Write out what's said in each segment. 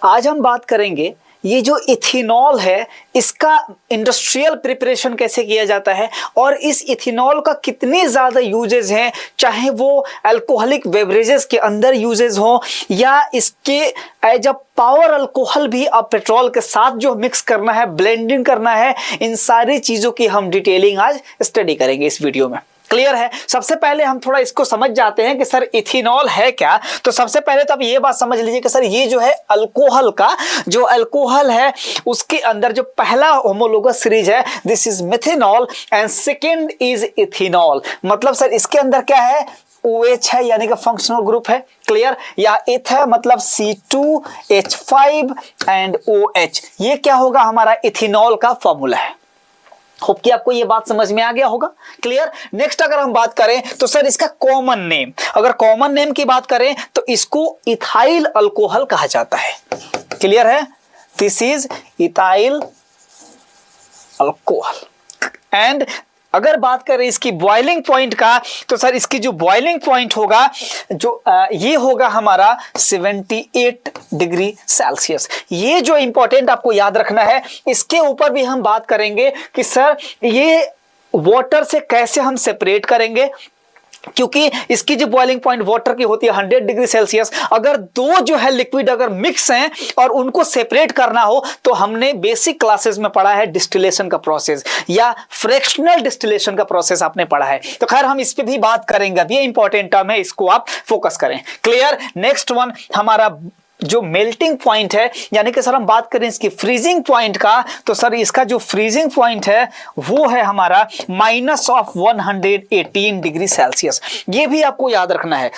आज हम बात करेंगे ये जो इथेनॉल है इसका इंडस्ट्रियल प्रिपरेशन कैसे किया जाता है और इस इथेनॉल का कितने ज़्यादा यूजेस हैं, चाहे वो अल्कोहलिक बेवरेजेस के अंदर यूजेस हो या इसके एज अ पावर अल्कोहल भी अब पेट्रोल के साथ जो मिक्स करना है, ब्लेंडिंग करना है, इन सारी चीज़ों की हम डिटेलिंग आज स्टडी करेंगे इस वीडियो में। क्लियर है? सबसे पहले हम थोड़ा इसको समझ जाते हैं कि सर इथेनॉल है क्या। तो सबसे पहले तो आप ये बात समझ लीजिए कि सर ये जो है अल्कोहल का जो अल्कोहल है उसके अंदर जो पहला होमोलोगस सीरीज है this is methanol and second is ethanol. मतलब सर इसके अंदर क्या है, OH है यानी कि फंक्शनल ग्रुप है। क्लियर? या इथ है मतलब C2H5 एंड OH। ये क्या होगा, हमारा इथेनॉल का फॉर्मूला है। होप कि आपको ये बात समझ में आ गया होगा। क्लियर? नेक्स्ट अगर हम बात करें तो सर इसका कॉमन नेम, अगर कॉमन नेम की बात करें तो इसको इथाइल अल्कोहल कहा जाता है। क्लियर है? This is ethyl alcohol. And अगर बात करें इसकी बॉइलिंग पॉइंट का तो सर इसकी जो बॉइलिंग पॉइंट होगा जो ये होगा हमारा 78 डिग्री सेल्सियस। ये जो इंपॉर्टेंट आपको याद रखना है, इसके ऊपर भी हम बात करेंगे कि सर ये वाटर से कैसे हम सेपरेट करेंगे, क्योंकि इसकी जो बॉइलिंग पॉइंट वाटर की होती है 100 डिग्री सेल्सियस। अगर दो जो है लिक्विड अगर मिक्स हैं और उनको सेपरेट करना हो तो हमने बेसिक क्लासेस में पढ़ा है डिस्टिलेशन का प्रोसेस या फ्रैक्शनल डिस्टिलेशन का प्रोसेस आपने पढ़ा है। तो खैर हम इस पे भी बात करेंगे, ये इंपॉर्टेंट टर्म है, इसको आप फोकस करें। क्लियर? नेक्स्ट वन हमारा जो मेल्टिंग पॉइंट है, यानी कि सर हम बात करें इसकी फ्रीजिंग पॉइंट का तो सर इसका जो फ्रीजिंग पॉइंट है वो है हमारा -118 डिग्री सेल्सियस। ये भी आपको याद रखना है,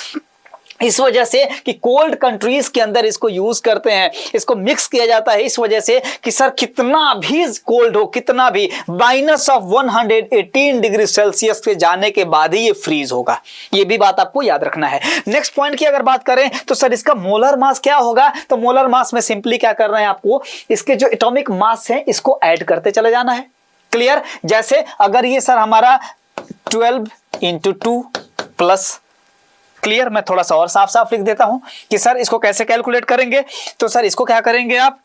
इस वजह से कि कोल्ड कंट्रीज के अंदर इसको यूज करते हैं, इसको मिक्स किया जाता है इस वजह से कि सर कितना भी कोल्ड हो, कितना भी -118 डिग्री सेल्सियस पे जाने के बाद ही ये फ्रीज होगा। ये भी बात आपको याद रखना है। नेक्स्ट पॉइंट की अगर बात करें तो सर इसका मोलर मास क्या होगा, तो मोलर मास में सिंपली क्या कर रहे हैं, आपको इसके जो एटॉमिक मास है इसको ऐड करते चले जाना है। क्लियर? जैसे अगर ये सर हमारा 12 × 2 प्लस, क्लियर? मैं थोड़ा सा और साफ साफ लिख देता हूं कि सर इसको कैसे कैलकुलेट करेंगे। तो सर इसको क्या करेंगे आप,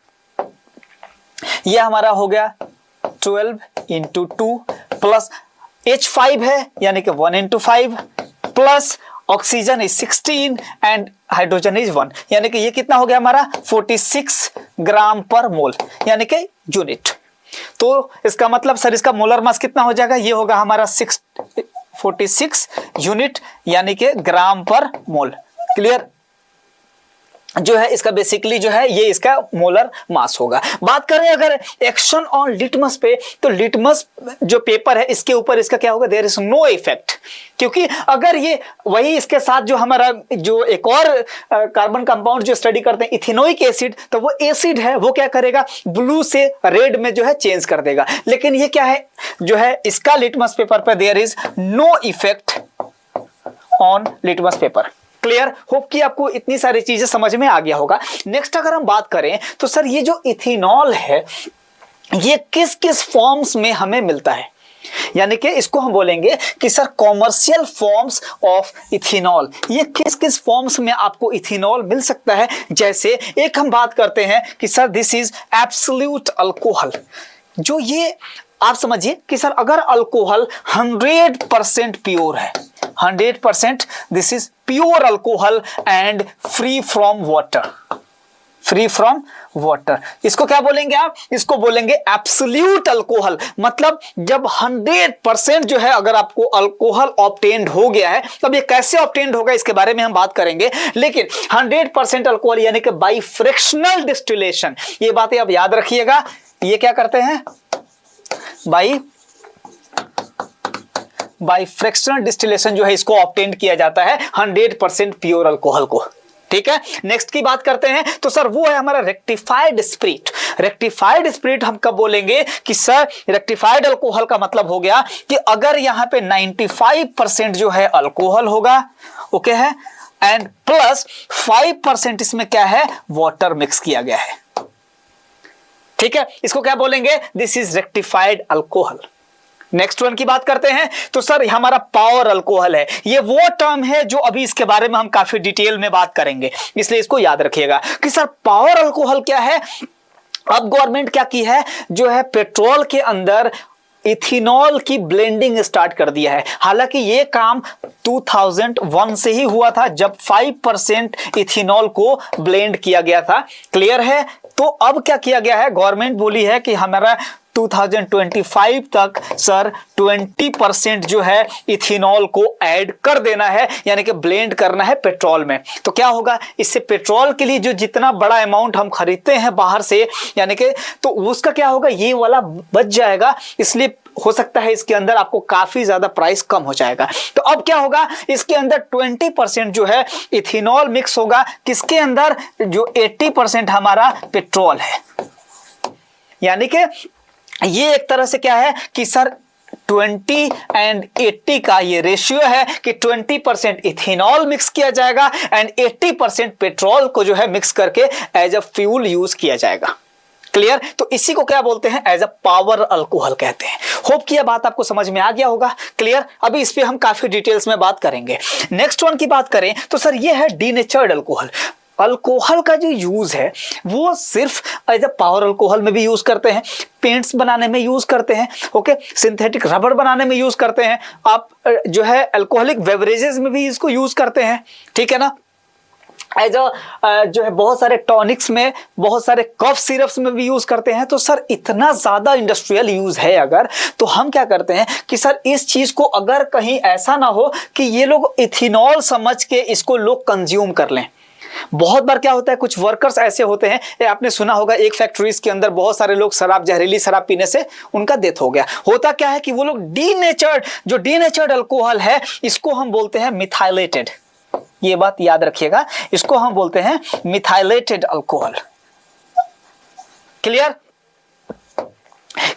ये हमारा हो गया 12 × 2 प्लस H5 है यानी कि 1 × 5 plus oxygen is 16 and hydrogen is 1 यानी कि ये कितना हो गया हमारा 46 ग्राम पर मोल यानी कि यूनिट। तो इसका मतलब सर इसका मोलर मास कितना हो जाएगा, ये होगा हमारा 46 यूनिट यानी कि ग्राम पर मोल। क्लियर? जो है इसका बेसिकली जो है ये इसका मोलर मास होगा। बात करें अगर एक्शन ऑन लिटमस पे तो लिटमस जो पेपर है इसके ऊपर इसका क्या होगा, देयर इज नो इफेक्ट, क्योंकि अगर ये वही इसके साथ जो हमारा जो एक और कार्बन कंपाउंड जो स्टडी करते हैं इथेनोइक एसिड, तो वो एसिड है वो क्या करेगा, ब्लू से रेड में जो है चेंज कर देगा। लेकिन ये क्या है जो है इसका लिटमस पेपर पर there is no effect on litmus paper. Clear? Hope कि आपको इतनी सारी चीजें समझ में आ गया होगा। नेक्स्ट अगर हम बात करें तो सर ये जो इथेनॉल है ये किस किस फॉर्म्स में हमें मिलता है, यानी कि इसको हम बोलेंगे कि sir commercial forms of ethanol, ये किस किस फॉर्म्स में आपको इथेनॉल मिल सकता है। जैसे एक हम बात करते हैं कि sir this is absolute alcohol. जो ये आप समझिए कि सर अगर अल्कोहल 100% प्योर है, 100% this is pure alcohol and free from water, free from water, इसको क्या बोलेंगे आप, इसको बोलेंगे एब्सोल्यूट अल्कोहल। मतलब जब 100% जो है अगर आपको अल्कोहल ऑब्टेन्ड हो गया है, तब ये कैसे ऑब्टेन्ड होगा इसके बारे में हम बात करेंगे। लेकिन 100% अल्कोहल यानी कि बाई फ्रैक्शनल डिस्टिलेशन, ये बातें आप याद रखिएगा। ये क्या करते हैं, बाई फ्रैक्शनल डिस्टिलेशन जो है इसको ऑब्टेन्ड किया जाता है 100% प्योर अल्कोहल को। ठीक है? नेक्स्ट की बात करते हैं तो सर वो है हमारा रेक्टिफाइड स्पिरिट। रेक्टिफाइड स्पिरिट हम कब बोलेंगे कि सर रेक्टिफाइड अल्कोहल का मतलब हो गया कि अगर यहां पे 95% जो है अल्कोहल होगा, ओके है, एंड प्लस 5% इसमें क्या है, वाटर मिक्स किया गया है। ठीक है? इसको क्या बोलेंगे, this is rectified alcohol. Next one की बात करते हैं तो सर हमारा पावर अल्कोहल है, ये वो टर्म है जो अभी इसके बारे में हम काफी डिटेल में बात करेंगे, इसलिए इसको याद रखिएगा कि सर पावर अल्कोहल क्या है। अब गवर्नमेंट क्या की है, जो है पेट्रोल के अंदर इथेनॉल की ब्लेंडिंग स्टार्ट कर दिया है। हालांकि ये काम 2001 से ही हुआ था जब 5% इथेनॉल को ब्लेंड किया गया था। क्लियर है। तो अब क्या किया गया है, गवर्नमेंट बोली है कि हमारा 2025 तक सर 20% जो है इथेनॉल को ऐड कर देना है, यानी कि ब्लेंड करना है पेट्रोल में। तो क्या होगा, इससे पेट्रोल के लिए जो जितना बड़ा अमाउंट हम खरीदते हैं बाहर से, यानी कि तो उसका क्या होगा, ये वाला बच जाएगा। इसलिए हो सकता है इसके अंदर आपको काफी ज्यादा प्राइस कम हो जाएगा। तो अब क्या होगा, इसके अंदर 20% जो है इथेनॉल मिक्स होगा, किसके अंदर, जो 80% हमारा पेट्रोल है। यानी कि ये एक तरह से क्या है कि सर 20 and 80 का ये रेशियो है कि 20% इथेनॉल मिक्स किया जाएगा एंड 80% पेट्रोल को जो है मिक्स करके एज अ फ्यूल यूज किया जाएगा। क्लियर। तो इसी को क्या बोलते हैं, एज अ पावर अल्कोहल कहते हैं। होप कि यह बात आपको समझ में आ गया होगा। क्लियर। अभी इस पे हम काफी डिटेल्स में बात करेंगे। नेक्स्ट वन की बात करें तो सर ये है डीनेचर्ड अल्कोहल। अल्कोहल का जो यूज है वो सिर्फ एज अ पावर अल्कोहल में भी यूज करते हैं, पेंट्स बनाने में यूज करते हैं, ओके, सिंथेटिक रबर बनाने में यूज करते हैं, आप जो है अल्कोहलिक बेवरेजेस में भी इसको यूज करते हैं, ठीक है ना। एज अ जो है बहुत सारे टॉनिक्स में, बहुत सारे कफ सिरप्स में भी यूज करते हैं। तो सर इतना ज्यादा इंडस्ट्रियल यूज है अगर, तो हम क्या करते हैं कि सर इस चीज को अगर कहीं ऐसा ना हो कि ये लोग इथेनॉल समझ के इसको लोग कंज्यूम कर लें। बहुत बार क्या होता है, कुछ वर्कर्स ऐसे होते हैं, आपने सुना होगा एक फैक्ट्रीज के अंदर बहुत सारे लोग जहरीली शराब पीने से उनका डेथ हो गया। होता क्या है कि वो लोग जो डीनेचर्ड अल्कोहल है इसको हम बोलते हैं मिथाइलेटेड। ये बात याद रखिएगा, इसको हम बोलते हैं मिथाइलेटेड अल्कोहल। क्लियर।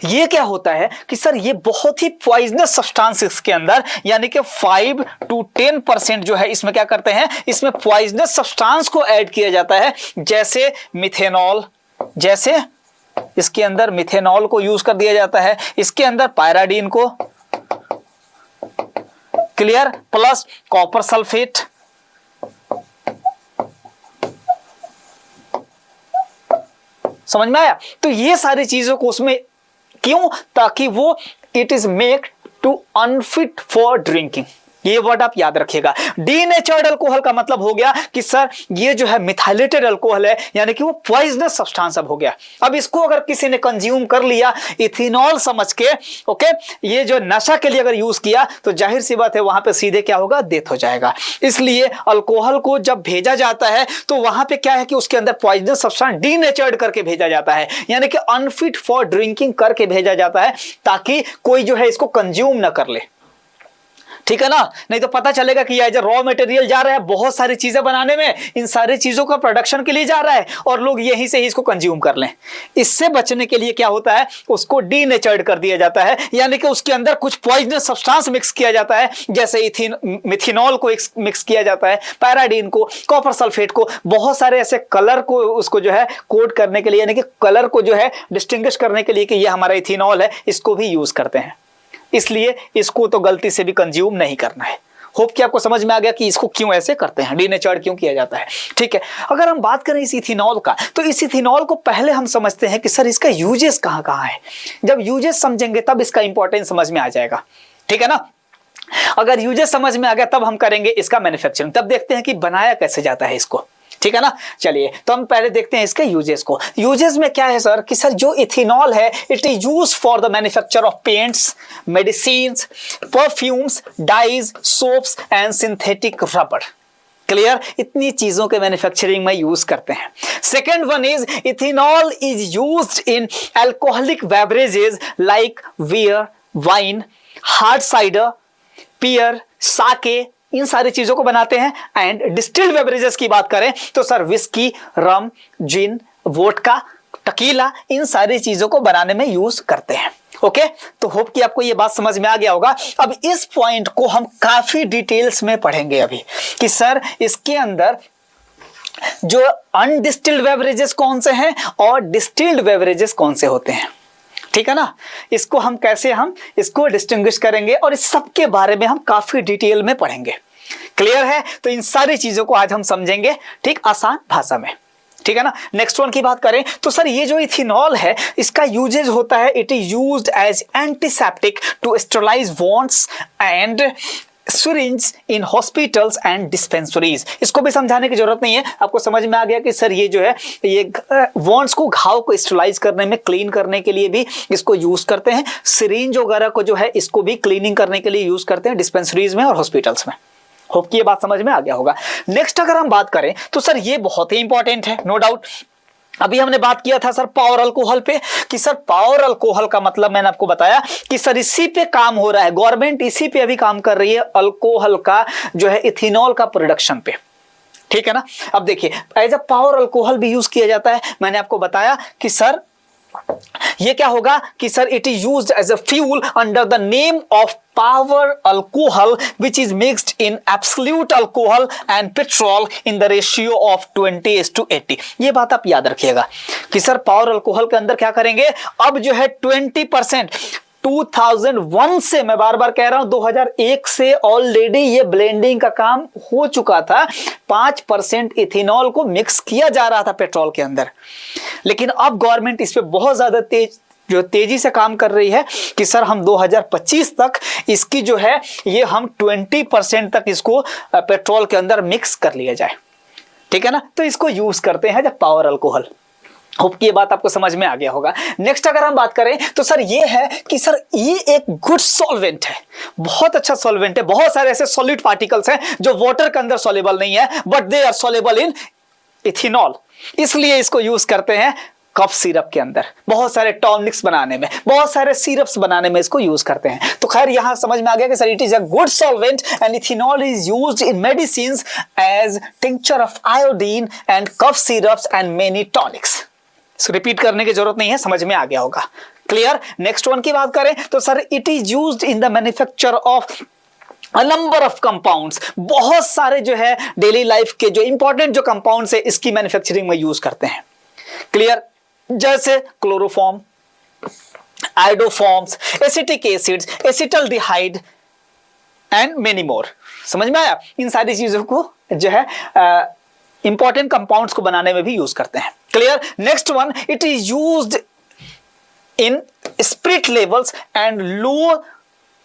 ये क्या होता है कि सर ये बहुत ही पॉइजनस सब्सटेंसेस के अंदर, यानी कि 5 to 10% जो है इसमें क्या करते हैं, इसमें पॉइजनस सब्सटेंस को ऐड किया जाता है। जैसे मिथेनॉल, जैसे इसके अंदर मिथेनॉल को यूज कर दिया जाता है, इसके अंदर पायराडीन को, क्लियर, प्लस कॉपर सल्फेट, समझ में आया। तो ये सारी चीजों को उसमें क्यों, ताकि वो it is make to unfit for drinking. ये वर्ड आप याद रखिएगा। डीनेचर्ड अल्कोहल का मतलब हो गया कि सर ये जो है मिथाइलेटेड अल्कोहल है, यानी कि वो पॉइजनस सब्सटेंस अब हो गया। अब इसको अगर किसी ने कंज्यूम कर लिया इथेनॉल समझ के, ओके, ये जो नशा के लिए अगर यूज किया तो जाहिर सी बात है वहां पे सीधे क्या होगा, डेथ हो जाएगा। इसलिए अल्कोहल को जब भेजा जाता है तो वहां पे क्या है कि उसके अंदर पॉइजनस सब्सटेंस डीनेचर्ड करके भेजा जाता है, यानी कि अनफिट फॉर ड्रिंकिंग करके भेजा जाता है, ताकि कोई जो है इसको कंज्यूम ना कर ले। ठीक है ना। नहीं तो पता चलेगा कि ये रॉ मटेरियल जा रहा है बहुत सारी चीजें बनाने में, इन सारी चीजों का प्रोडक्शन के लिए जा रहा है और लोग यहीं से ही इसको कंज्यूम कर लें। इससे बचने के लिए क्या होता है, उसको डीनेचर्ड कर दिया जाता है, यानी कि उसके अंदर कुछ पॉइजनस सब्सटेंस मिक्स किया जाता है। जैसे मिथेनॉल को मिक्स किया जाता है, पैराडीन को, कॉपर सल्फेट को, बहुत सारे ऐसे कलर को उसको जो है कोड करने के लिए, यानी कि कलर को जो है डिस्टिंग्विश करने के लिए कि ये हमारा इथेनॉल है, इसको भी यूज करते हैं। इसलिए इसको तो गलती से भी कंज्यूम नहीं करना है। होप कि आपको समझ में आ गया कि इसको क्यों ऐसे करते हैं, डीनेचर्ड क्यों किया जाता है। ठीक है। अगर हम बात करें इस इथेनॉल का, तो इस इथेनॉल को पहले हम समझते हैं कि सर इसका यूजेस कहां कहां है। जब यूजेस समझेंगे तब इसका इंपॉर्टेंस समझ में आ जाएगा। ठीक है ना। अगर यूजेस समझ में आ गया तब हम करेंगे इसका मैन्युफैक्चरिंग, तब देखते हैं कि बनाया कैसे जाता है इसको। ठीक है ना। चलिए तो हम पहले देखते हैं इसके यूजेस को। यूजेस में क्या है सर कि सर जो इथेनॉल है it is used for the manufacture of paints, medicines, perfumes, dyes, soaps and synthetic rubber. Clear. इतनी चीजों के मैन्युफैक्चरिंग में यूज करते हैं। Second one is ethanol is used in alcoholic beverages like beer, wine, hard cider, pear, sake, इन सारी चीजों को बनाते हैं। एंड डिस्टिल्ड बेवरेजेस की बात करें तो सर विस्की, रम, जिन, वोडका, टकीला, इन सारी चीजों को बनाने में यूज करते हैं। ओके। तो होप कि आपको ये बात समझ में आ गया होगा। अब इस पॉइंट को हम काफी डिटेल्स में पढ़ेंगे अभी कि सर इसके अंदर जो अनडिस्टिल्ड बेवरेजेस कौन से हैं और डिस्टिल्ड बेवरेजेस कौन से होते हैं। ठीक है ना। इसको हम कैसे हम इसको डिस्टिंग्विश करेंगे और इस सब के बारे में हम काफी डिटेल में पढ़ेंगे। क्लियर है? तो इन सारी चीजों को आज हम समझेंगे, ठीक, आसान भाषा में, ठीक है ना। नेक्स्ट वन की बात करें तो सर ये जो इथेनॉल है इसका यूजेज होता है, it is used as antiseptic to sterilise wounds and syringes in hospitals and dispensaries। इसको भी समझाने की जरूरत नहीं है, आपको समझ में आ गया कि सर ये जो है ये वॉन्ड्स को, घाव को स्टेरिलाइज करने में, क्लीन करने के लिए भी इसको यूज करते हैं। सिरिंज वगैरह को जो है इसको भी क्लीनिंग करने के लिए यूज करते हैं डिस्पेंसरीज में और हॉस्पिटल्स में। होप कि ये बात समझ में आ गया होगा। नेक्स्ट अगर हम बात करें तो सर ये बहुत ही इंपॉर्टेंट है, नो डाउट। अभी हमने बात किया था सर पावर अल्कोहल पे, कि सर पावर अल्कोहल का मतलब मैंने आपको बताया कि सर इसी पे काम हो रहा है, गवर्नमेंट इसी पे अभी काम कर रही है, अल्कोहल का जो है इथेनॉल का प्रोडक्शन पे, ठीक है ना। अब देखिए एज अ पावर अल्कोहल भी यूज किया जाता है। मैंने आपको बताया कि सर ये क्या होगा कि sir it is used as a fuel under the name of power alcohol which is mixed in absolute alcohol and petrol in the ratio of 20:80। ये बात आप याद रखिएगा कि सर पावर अल्कोहल के अंदर क्या करेंगे, अब जो है 20%, 2001 से, मैं बार बार कह रहा हूं 2001 से ऑलरेडी ये ब्लेंडिंग का काम हो चुका था। 5% इथेनॉल को मिक्स किया जा रहा था पेट्रोल के अंदर, लेकिन अब गवर्नमेंट इस पे बहुत ज्यादा तेजी से काम कर रही है कि सर हम 2025 तक इसकी जो है ये हम 20% तक इसको पेट्रोल के अंदर मिक्स कर लिया जाए, ठीक है ना। तो इसको यूज करते हैं जब पावर अल्कोहल। होप कि ये बात आपको समझ में आ गया होगा। नेक्स्ट अगर हम बात करें तो सर ये है कि सर ये एक गुड सॉल्वेंट है, बहुत अच्छा सॉल्वेंट है। बहुत सारे ऐसे सॉलिड पार्टिकल्स हैं जो वाटर के अंदर सॉल्युबल नहीं है, but they are soluble in ethanol, इसलिए इसको यूज करते हैं कफ सिरप के अंदर, बहुत सारे टॉनिक्स बनाने में, बहुत सारे सिरप्स बनाने में इसको यूज करते हैं। तो खैर यहां समझ में आ गया कि sir it is a good solvent and ethanol is used in medicines as tincture of iodine and cough syrups and many tonics. Repeat करने की जरूरत नहीं है, समझ में आ गया होगा। क्लियर? नेक्स्ट वन की बात करें तो sir it is used in the manufacture of a number of compounds. बहुत सारे जो है डेली लाइफ के जो इंपॉर्टेंट जो कंपाउंड्स है इसकी मैन्युफैक्चरिंग में यूज करते हैं। क्लियर? जैसे chloroform, iodoforms, acetic acids, acetaldehyde and many more. समझ में आया? इन सारी चीजों को जो है इंपॉर्टेंट कंपाउंड्स को बनाने में भी यूज करते हैं। Clear? Next one, it is used in spirit levels and low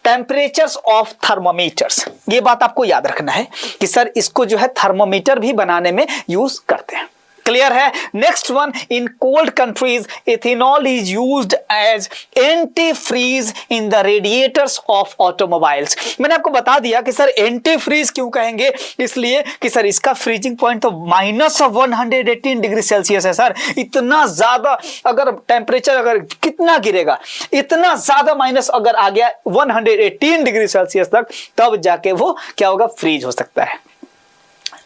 temperatures of thermometers. ये बात आपको याद रखना है कि सर इसको जो है थर्मोमीटर भी बनाने में यूज करते हैं। क्लियर है? Next one, in cold countries ethanol is used as antifreeze in the radiators of automobiles. मैंने आपको बता दिया कि सर एंटी फ्रीज क्यों कहेंगे, इसलिए कि सर इसका फ्रीजिंग पॉइंट तो -118 डिग्री सेल्सियस है। सर इतना ज्यादा अगर टेम्परेचर अगर कितना गिरेगा, इतना ज्यादा माइनस अगर आ गया 118 डिग्री सेल्सियस तक, तब जाके वो क्या होगा, फ्रीज हो सकता है।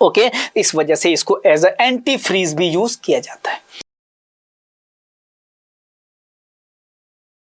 ओके, इस वजह से इसको एज अ एंटी फ्रीज भी यूज किया जाता है।